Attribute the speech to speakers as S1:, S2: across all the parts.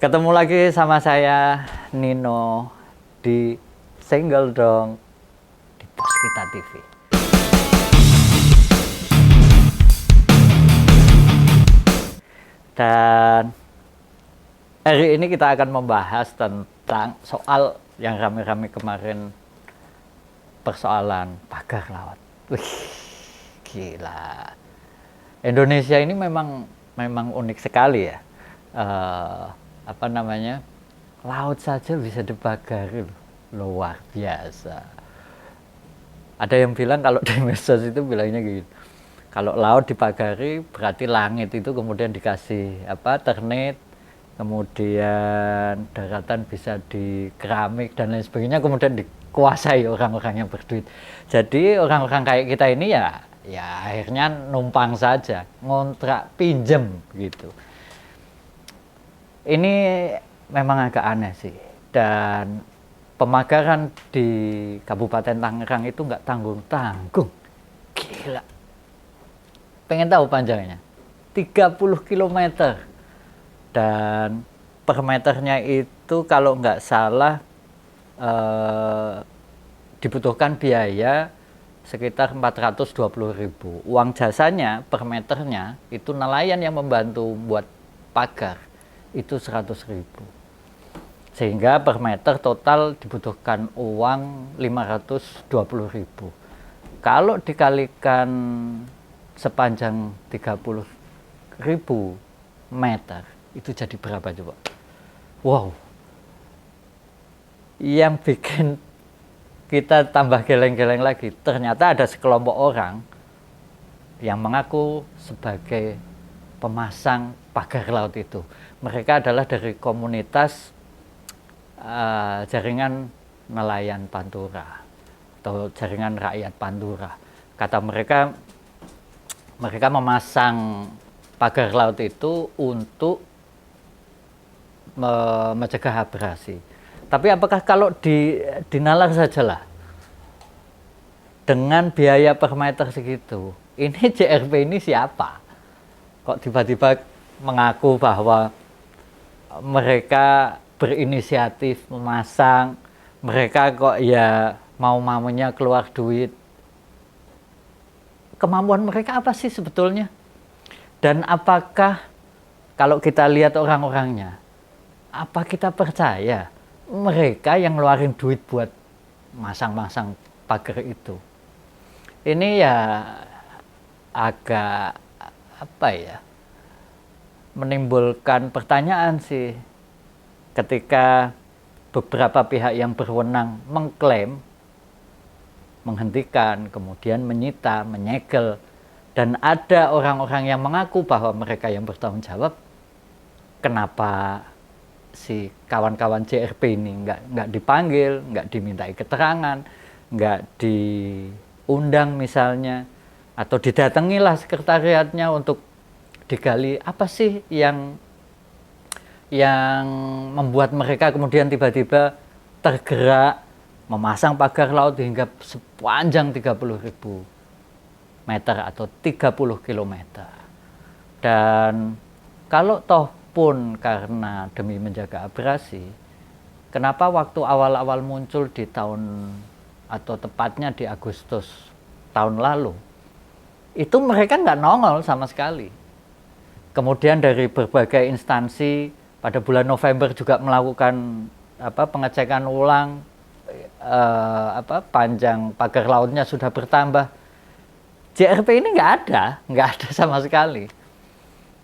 S1: Ketemu lagi sama saya Nino di Single Dong di Pos Kita TV. Dan hari ini kita akan membahas tentang soal yang rame-rame kemarin, persoalan pagar laut. Wih, gila. Indonesia ini memang unik sekali ya. Laut saja bisa dipagari, luar biasa. Ada yang bilang kalau di medsos itu bilangnya gitu, kalau laut dipagari berarti langit itu kemudian dikasih ternit, kemudian daratan bisa di keramik dan lain sebagainya, kemudian dikuasai orang-orang yang berduit. Jadi orang-orang kayak kita ini ya akhirnya numpang saja, ngontrak pinjem gitu. Ini memang agak aneh sih, dan pemagaran di Kabupaten Tangerang itu nggak tanggung-tanggung, gila. Pengen tahu panjangnya? 30 km, dan per meternya itu kalau nggak salah dibutuhkan biaya sekitar 420.000. Uang jasanya per meternya itu nelayan yang membantu buat pagar itu 100.000, sehingga per meter total dibutuhkan uang 520.000. Kalau dikalikan sepanjang 30.000 meter itu jadi berapa coba? Wow, yang bikin kita tambah geleng-geleng lagi, ternyata ada sekelompok orang yang mengaku sebagai pemasang pagar laut itu. Mereka adalah dari komunitas jaringan nelayan Pantura atau jaringan rakyat Pantura. Kata mereka memasang pagar laut itu untuk mencegah abrasi. Tapi apakah kalau dinalar sajalah dengan biaya per meter segitu, ini JRP ini siapa? Kok tiba-tiba mengaku bahwa mereka berinisiatif memasang, mereka kok ya mau-maunya keluar duit. Kemampuan mereka apa sih sebetulnya? Dan apakah kalau kita lihat orang-orangnya, apa kita percaya mereka yang ngeluarin duit buat masang-masang pagar itu? Ini ya agak menimbulkan pertanyaan sih, ketika beberapa pihak yang berwenang mengklaim menghentikan, kemudian menyita, menyegel, dan ada orang-orang yang mengaku bahwa mereka yang bertanggung jawab. Kenapa si kawan-kawan JRP ini nggak dipanggil, nggak dimintai keterangan, nggak diundang misalnya, atau didatangilah sekretariatnya untuk digali apa sih yang membuat mereka kemudian tiba-tiba tergerak memasang pagar laut hingga sepanjang 30.000 meter atau 30 km. Dan kalau toh pun karena demi menjaga abrasi, kenapa waktu awal-awal muncul di tahun, atau tepatnya di Agustus tahun lalu, itu mereka nggak nongol sama sekali. Kemudian dari berbagai instansi pada bulan November juga melakukan pengecekan ulang, panjang pagar lautnya sudah bertambah. JRP ini nggak ada sama sekali.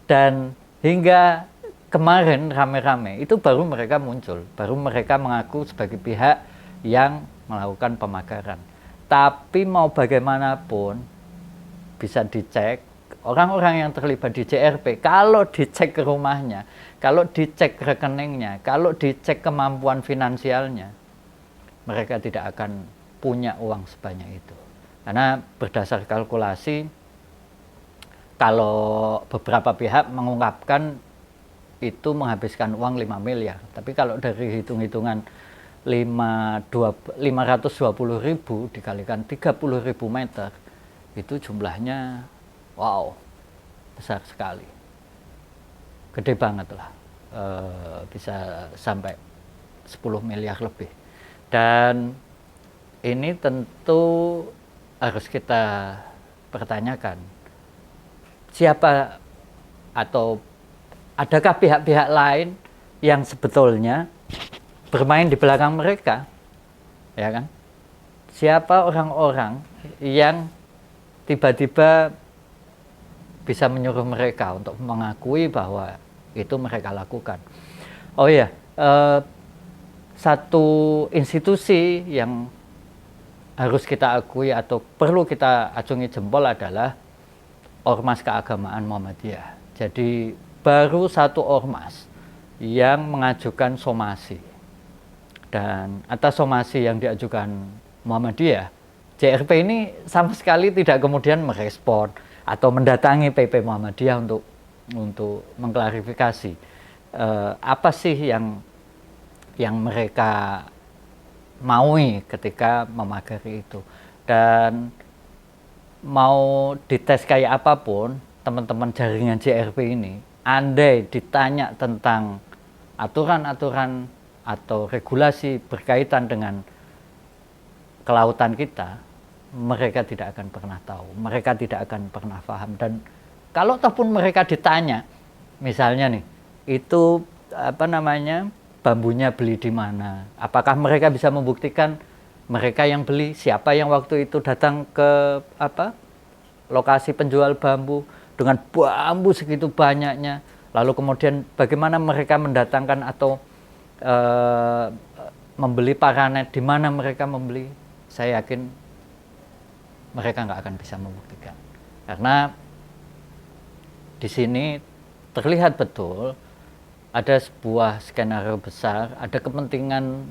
S1: Dan hingga kemarin rame-rame itu baru mereka muncul, baru mereka mengaku sebagai pihak yang melakukan pemagaran. Tapi mau bagaimanapun bisa dicek, orang-orang yang terlibat di JRP, kalau dicek ke rumahnya, kalau dicek rekeningnya, kalau dicek kemampuan finansialnya, mereka tidak akan punya uang sebanyak itu. Karena berdasar kalkulasi, kalau beberapa pihak mengungkapkan itu menghabiskan uang 5 miliar. Tapi kalau dari hitung-hitungan 520.000 dikalikan 30.000 meter, itu jumlahnya wow, besar sekali, gede banget lah. bisa sampai 10 miliar lebih. Dan ini tentu harus kita pertanyakan, siapa atau adakah pihak-pihak lain yang sebetulnya bermain di belakang mereka, ya kan? Siapa orang-orang yang tiba-tiba bisa menyuruh mereka untuk mengakui bahwa itu mereka lakukan. Oh iya, satu institusi yang harus kita akui atau perlu kita acungi jempol adalah Ormas Keagamaan Muhammadiyah. Jadi baru satu ormas yang mengajukan somasi, dan atas somasi yang diajukan Muhammadiyah, JRP ini sama sekali tidak kemudian merespon atau mendatangi PP Muhammadiyah untuk mengklarifikasi apa sih yang mereka maui ketika memagari itu. Dan mau dites kayak apapun, teman-teman jaringan JRP ini, andai ditanya tentang aturan-aturan atau regulasi berkaitan dengan kelautan kita, mereka tidak akan pernah tahu, mereka tidak akan pernah paham. Dan kalau ataupun mereka ditanya, misalnya nih, itu bambunya beli di mana, apakah mereka bisa membuktikan mereka yang beli, siapa yang waktu itu datang ke lokasi penjual bambu dengan bambu segitu banyaknya, lalu kemudian bagaimana mereka mendatangkan atau membeli paranet, di mana mereka membeli. Saya yakin mereka nggak akan bisa membuktikan, karena di sini terlihat betul ada sebuah skenario besar, ada kepentingan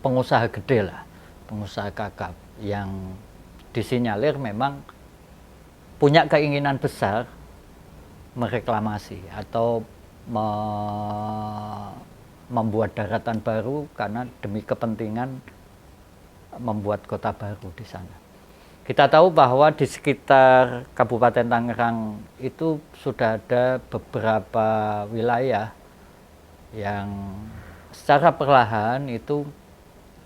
S1: pengusaha gede lah, pengusaha kakap yang disinyalir memang punya keinginan besar mereklamasi atau membuat daratan baru karena demi kepentingan membuat kota baru di sana. Kita tahu bahwa di sekitar Kabupaten Tangerang itu sudah ada beberapa wilayah yang secara perlahan itu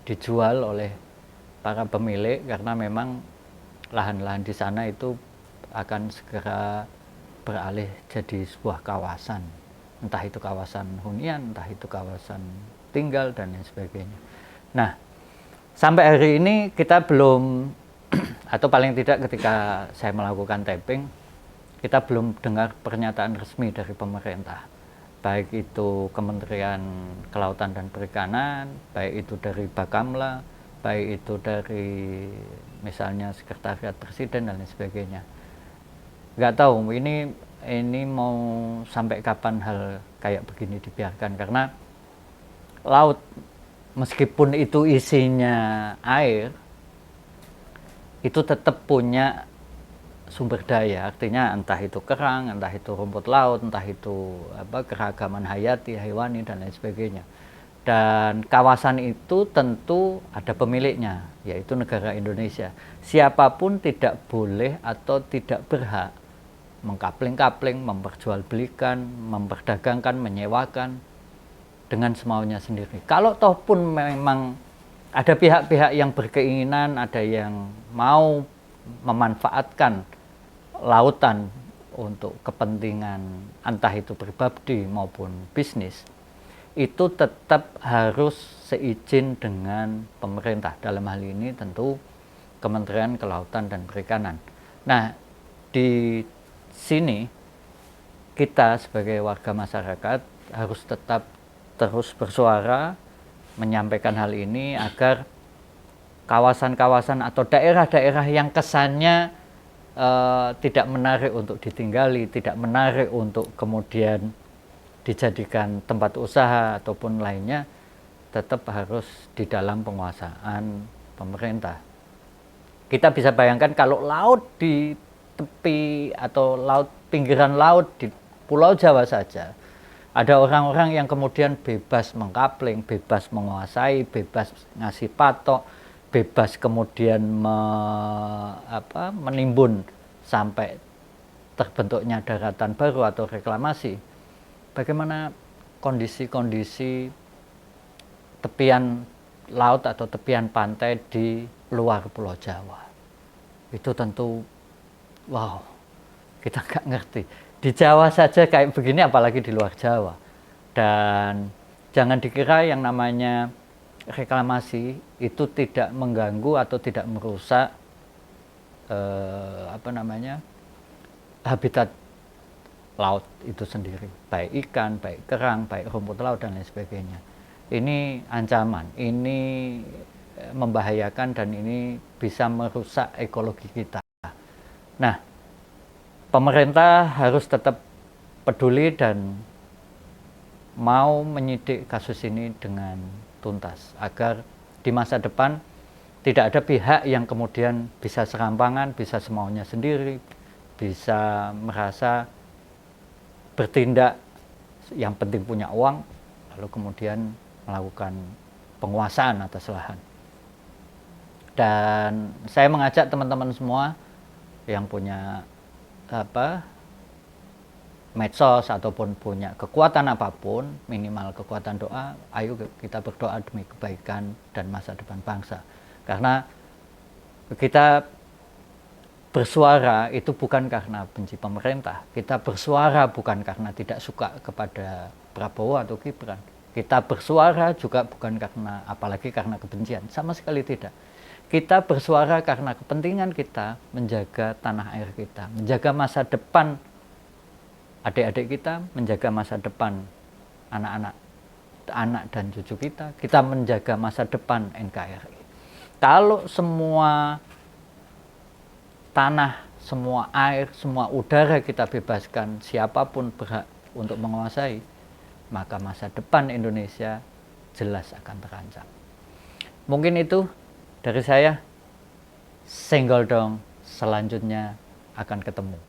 S1: dijual oleh para pemilik, karena memang lahan-lahan di sana itu akan segera beralih jadi sebuah kawasan, entah itu kawasan hunian, entah itu kawasan tinggal dan lain sebagainya. Nah, sampai hari ini kita belum atau paling tidak ketika saya melakukan tapping, kita belum dengar pernyataan resmi dari pemerintah, baik itu Kementerian Kelautan dan Perikanan, baik itu dari Bakamla, baik itu dari misalnya Sekretariat Presiden dan lain sebagainya. Nggak tahu ini mau sampai kapan hal kayak begini dibiarkan, karena laut meskipun itu isinya air, itu tetap punya sumber daya, artinya entah itu kerang, entah itu rumput laut, entah itu keragaman hayati, hewani dan lain sebagainya. Dan kawasan itu tentu ada pemiliknya, yaitu negara Indonesia. Siapapun tidak boleh atau tidak berhak mengkapling-kapling, memperjualbelikan, memperdagangkan, menyewakan dengan semaunya sendiri. Kalau toh pun memang ada pihak-pihak yang berkeinginan, ada yang mau memanfaatkan lautan untuk kepentingan entah itu pribadi maupun bisnis, itu tetap harus seizin dengan pemerintah. Dalam hal ini tentu Kementerian Kelautan dan Perikanan. Nah, di sini kita sebagai warga masyarakat harus tetap terus bersuara, menyampaikan hal ini agar kawasan-kawasan atau daerah-daerah yang kesannya tidak menarik untuk ditinggali, tidak menarik untuk kemudian dijadikan tempat usaha ataupun lainnya, tetap harus di dalam penguasaan pemerintah. Kita bisa bayangkan kalau laut di tepi atau pinggiran laut di Pulau Jawa saja, ada orang-orang yang kemudian bebas mengkapling, bebas menguasai, bebas ngasih patok, bebas kemudian menimbun sampai terbentuknya daratan baru atau reklamasi. Bagaimana kondisi-kondisi tepian laut atau tepian pantai di luar Pulau Jawa. Itu tentu, wow, kita nggak ngerti. Di Jawa saja kayak begini, apalagi di luar Jawa. Dan jangan dikira yang namanya reklamasi itu tidak mengganggu atau tidak merusak habitat laut itu sendiri, baik ikan, baik kerang, baik rumput laut dan lain sebagainya. Ini ancaman, ini membahayakan dan ini bisa merusak ekologi kita. Nah, pemerintah harus tetap peduli dan mau menyidik kasus ini dengan tuntas agar di masa depan tidak ada pihak yang kemudian bisa serampangan, bisa semaunya sendiri, bisa merasa bertindak yang penting punya uang, lalu kemudian melakukan penguasaan atas lahan. Dan saya mengajak teman-teman semua yang punya medsos ataupun punya kekuatan apapun, minimal kekuatan doa, ayo kita berdoa demi kebaikan dan masa depan bangsa. Karena kita bersuara itu bukan karena benci pemerintah, kita bersuara bukan karena tidak suka kepada Prabowo atau Gibran, kita bersuara juga bukan karena, apalagi karena kebencian, sama sekali tidak. Kita bersuara karena kepentingan kita menjaga tanah air kita, menjaga masa depan adik-adik kita, menjaga masa depan anak dan cucu kita menjaga masa depan NKRI. Kalau semua tanah, semua air, semua udara kita bebaskan, siapapun berhak untuk menguasai, maka masa depan Indonesia jelas akan terancam. Mungkin itu dari saya. Senggol dong, selanjutnya akan ketemu.